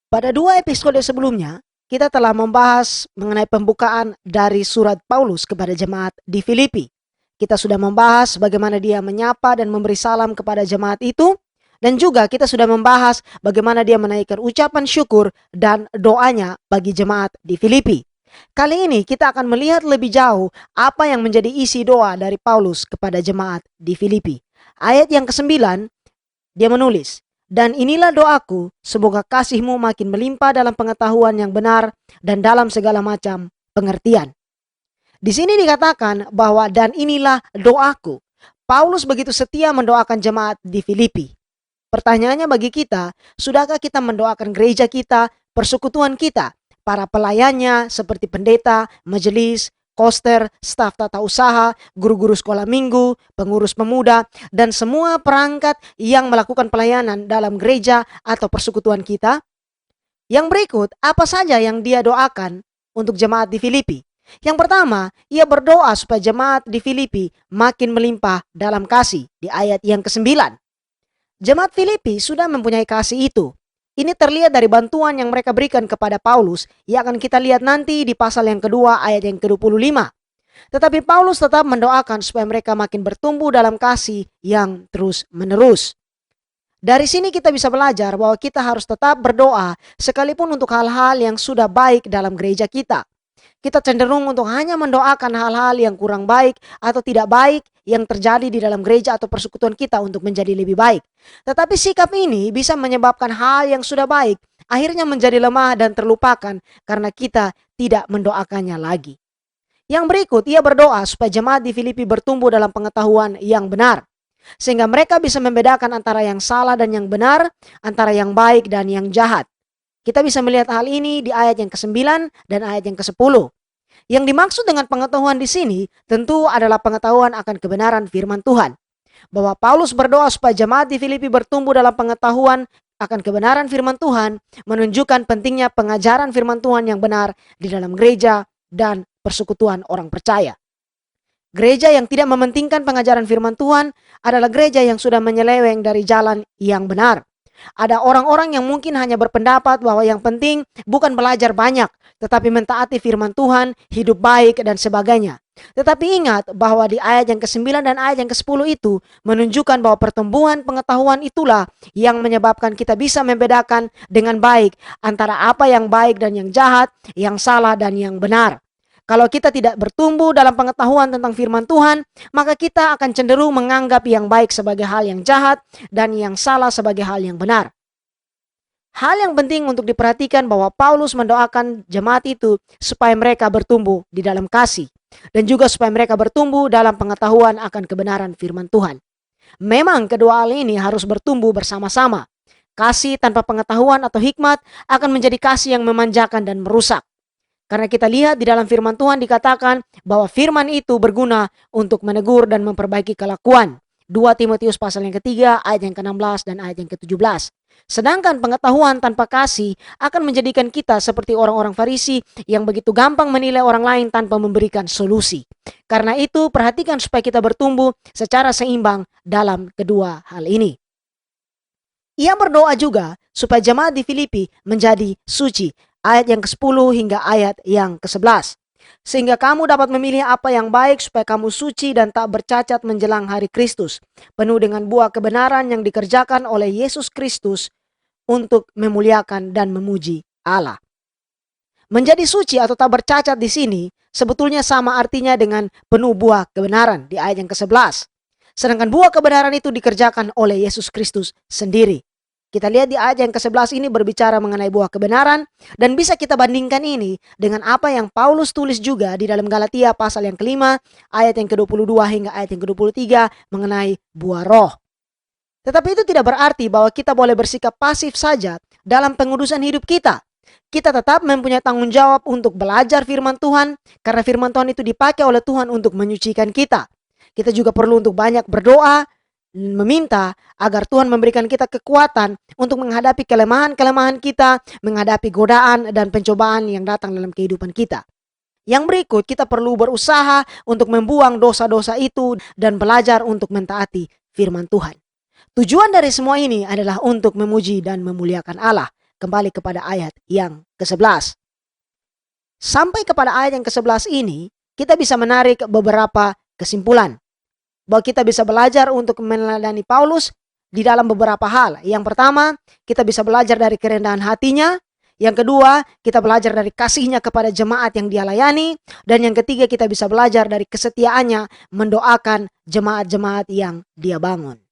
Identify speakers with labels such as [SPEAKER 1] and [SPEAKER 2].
[SPEAKER 1] Pada dua episode sebelumnya, kita telah membahas mengenai pembukaan dari surat Paulus kepada jemaat di Filipi. Kita sudah membahas bagaimana dia menyapa dan memberi salam kepada jemaat itu, dan juga kita sudah membahas bagaimana dia menaikkan ucapan syukur dan doanya bagi jemaat di Filipi. Kali ini kita akan melihat lebih jauh apa yang menjadi isi doa dari Paulus kepada jemaat di Filipi. Ayat yang ke-9, dia menulis, "Dan inilah doaku, semoga kasihmu makin melimpah dalam pengetahuan yang benar dan dalam segala macam pengertian." Di sini dikatakan bahwa dan inilah doaku. Paulus begitu setia mendoakan jemaat di Filipi. Pertanyaannya bagi kita, sudahkah kita mendoakan gereja kita, persekutuan kita, para pelayannya seperti pendeta, majelis, koster, staf tata usaha, guru-guru sekolah minggu, pengurus pemuda, dan semua perangkat yang melakukan pelayanan dalam gereja atau persekutuan kita? Yang berikut, apa saja yang dia doakan untuk jemaat di Filipi? Yang pertama, ia berdoa supaya jemaat di Filipi makin melimpah dalam kasih di ayat yang ke-9. Jemaat Filipi sudah mempunyai kasih itu. Ini terlihat dari bantuan yang mereka berikan kepada Paulus yang akan kita lihat nanti di pasal yang kedua ayat yang ke-25. Tetapi Paulus tetap mendoakan supaya mereka makin bertumbuh dalam kasih yang terus menerus. Dari sini kita bisa belajar bahwa kita harus tetap berdoa sekalipun untuk hal-hal yang sudah baik dalam gereja kita. Kita cenderung untuk hanya mendoakan hal-hal yang kurang baik atau tidak baik yang terjadi di dalam gereja atau persekutuan kita untuk menjadi lebih baik. Tetapi sikap ini bisa menyebabkan hal yang sudah baik akhirnya menjadi lemah dan terlupakan karena kita tidak mendoakannya lagi. Yang berikut, ia berdoa supaya jemaat di Filipi bertumbuh dalam pengetahuan yang benar, sehingga mereka bisa membedakan antara yang salah dan yang benar, antara yang baik dan yang jahat. Kita bisa melihat hal ini di ayat yang ke-9 dan ayat yang ke-10. Yang dimaksud dengan pengetahuan di sini tentu adalah pengetahuan akan kebenaran firman Tuhan. Bahwa Paulus berdoa supaya jemaat di Filipi bertumbuh dalam pengetahuan akan kebenaran firman Tuhan menunjukkan pentingnya pengajaran firman Tuhan yang benar di dalam gereja dan persekutuan orang percaya. Gereja yang tidak mementingkan pengajaran firman Tuhan adalah gereja yang sudah menyeleweng dari jalan yang benar. Ada orang-orang yang mungkin hanya berpendapat bahwa yang penting bukan belajar banyak, tetapi mentaati firman Tuhan, hidup baik, dan sebagainya. Tetapi ingat bahwa di ayat yang ke-9 dan ayat yang ke-10 itu menunjukkan bahwa pertumbuhan pengetahuan itulah yang menyebabkan kita bisa membedakan dengan baik antara apa yang baik dan yang jahat, yang salah dan yang benar. Kalau kita tidak bertumbuh dalam pengetahuan tentang firman Tuhan, maka kita akan cenderung menganggap yang baik sebagai hal yang jahat dan yang salah sebagai hal yang benar. Hal yang penting untuk diperhatikan bahwa Paulus mendoakan jemaat itu supaya mereka bertumbuh di dalam kasih dan juga supaya mereka bertumbuh dalam pengetahuan akan kebenaran firman Tuhan. Memang kedua hal ini harus bertumbuh bersama-sama. Kasih tanpa pengetahuan atau hikmat akan menjadi kasih yang memanjakan dan merusak. Karena kita lihat di dalam firman Tuhan dikatakan bahwa firman itu berguna untuk menegur dan memperbaiki kelakuan. 2 Timotius pasal yang ketiga ayat yang ke-16 dan ayat yang ke-17. Sedangkan pengetahuan tanpa kasih akan menjadikan kita seperti orang-orang Farisi yang begitu gampang menilai orang lain tanpa memberikan solusi. Karena itu perhatikan supaya kita bertumbuh secara seimbang dalam kedua hal ini. Ia berdoa juga supaya jemaat di Filipi menjadi suci. Ayat yang ke-10 hingga ayat yang ke-11. Sehingga kamu dapat memilih apa yang baik supaya kamu suci dan tak bercacat menjelang hari Kristus. Penuh dengan buah kebenaran yang dikerjakan oleh Yesus Kristus untuk memuliakan dan memuji Allah. Menjadi suci atau tak bercacat di sini sebetulnya sama artinya dengan penuh buah kebenaran di ayat yang ke-11. Sedangkan buah kebenaran itu dikerjakan oleh Yesus Kristus sendiri. Kita lihat di ayat yang ke-11 ini berbicara mengenai buah kebenaran dan bisa kita bandingkan ini dengan apa yang Paulus tulis juga di dalam Galatia pasal yang ke-5 ayat yang ke-22 hingga ayat yang ke-23 mengenai buah roh. Tetapi itu tidak berarti bahwa kita boleh bersikap pasif saja dalam pengurusan hidup kita. Kita tetap mempunyai tanggung jawab untuk belajar firman Tuhan karena firman Tuhan itu dipakai oleh Tuhan untuk menyucikan kita. Kita juga perlu untuk banyak berdoa, meminta agar Tuhan memberikan kita kekuatan untuk menghadapi kelemahan-kelemahan kita, menghadapi godaan dan pencobaan yang datang dalam kehidupan kita. Yang berikut, kita perlu berusaha untuk membuang dosa-dosa itu dan belajar untuk mentaati firman Tuhan. Tujuan dari semua ini adalah untuk memuji dan memuliakan Allah. kembali kepada ayat yang ke-11. Sampai kepada ayat yang ke-11 ini, kita bisa menarik beberapa kesimpulan. Bahwa kita bisa belajar untuk meneladani Paulus di dalam beberapa hal. Yang pertama, kita bisa belajar dari kerendahan hatinya. Yang kedua, kita belajar dari kasihnya kepada jemaat yang dia layani. Dan yang ketiga, kita bisa belajar dari kesetiaannya mendoakan jemaat-jemaat yang dia bangun.